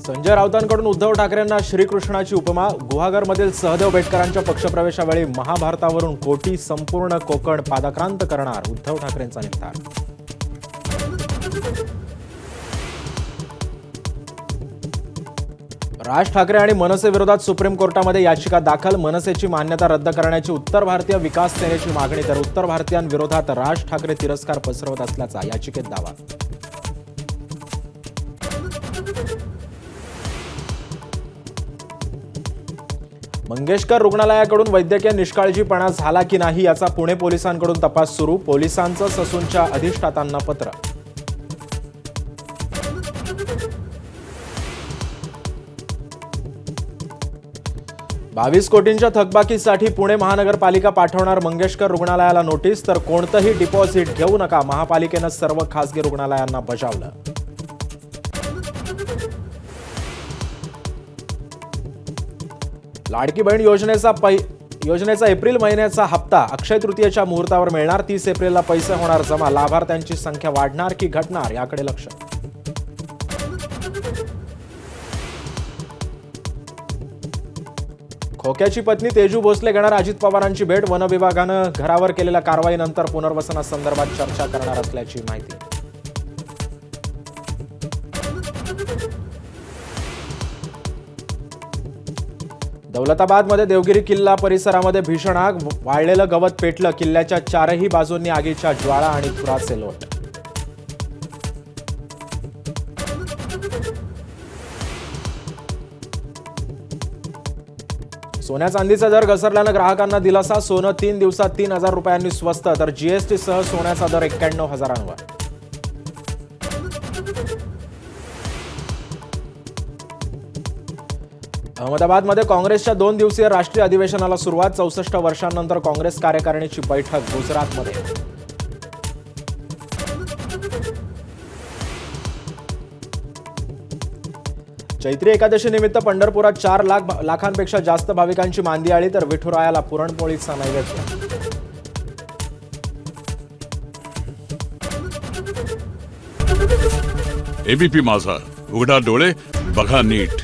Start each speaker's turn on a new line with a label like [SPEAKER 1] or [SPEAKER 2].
[SPEAKER 1] संजय राऊतांकडून उद्धव ठाकरेंना श्रीकृष्णाची उपमा. गुहागरमधील सहदेव बेटकरांच्या पक्षप्रवेशावेळी महाभारतावरून कोटी संपूर्ण कोकण पादाक्रांत करणार, उद्धव ठाकरेंचा निर्धार. राज ठाकरे आणि मनसे विरोधात सुप्रीम कोर्टामध्ये याचिका दाखल. मनसेची मान्यता रद्द करण्याची उत्तर भारतीय विकास सेनेची मागणी, तर उत्तर भारतीयांविरोधात राज ठाकरे तिरस्कार पसरवत असल्याचा याचिकेत दावा. मंगेशकर रुग्णालयाकडून वैद्यकीय निष्काळजीपणा झाला की नाही याचा पुणे पोलिसांकडून तपास सुरू. पोलिसांचं ससूनच्या अधिष्ठातांना पत्र. ₹22 कोटींच्या थकबाकीसाठी पुणे महानगरपालिका पाठवणार मंगेशकर रुग्णालयाला नोटीस, तर कोणतंही डिपॉझिट घेऊ नका, महापालिकेनं सर्व खासगी रुग्णालयांना बजावलं. लाडकी बहीण योजनेचा एप्रिल महिन्याचा हप्ता अक्षय तृतीयेच्या मुहूर्तावर मिळणार. 30 एप्रिलला पैसे होणार जमा. लाभार्थ्यांची संख्या वाढणार की घटणार याकडे लक्ष. खोक्याची पत्नी तेजू भोसले घेणार अजित पवारांची भेट. वन विभागानं घरावर केलेल्या कारवाईनंतर पुनर्वसनासंदर्भात चर्चा करणार असल्याची माहिती. दौलताबादमध्ये देवगिरी किल्ला परिसरामध्ये भीषण आग. वाळलेलं गवत पेटलं. किल्ल्याच्या चारही बाजूंनी आगीच्या ज्वाळा आणि धुराचे लोट. सोन्या चांदीचा दर घसरल्यानं ग्राहकांना दिलासा. सोनं 3 दिवसात 3,000 रुपयांनी स्वस्त, तर जीएसटी सह सोन्याचा दर 91,000वर. अहमदाबादमध्ये काँग्रेसच्या 2 दिवसीय राष्ट्रीय अधिवेशनाला सुरुवात. 64 वर्षांनंतर काँग्रेस कार्यकारिणीची बैठक गुजरातमध्ये. चैत्री एकादशी निमित्त पंढरपुरात 4 लाखांपेक्षा जास्त भाविकांची मांदियाळी, तर विठुरायाला पुरणपोळीचा नैवेद्य.
[SPEAKER 2] एबीपी माझा, उघडा डोळे बघा नीट.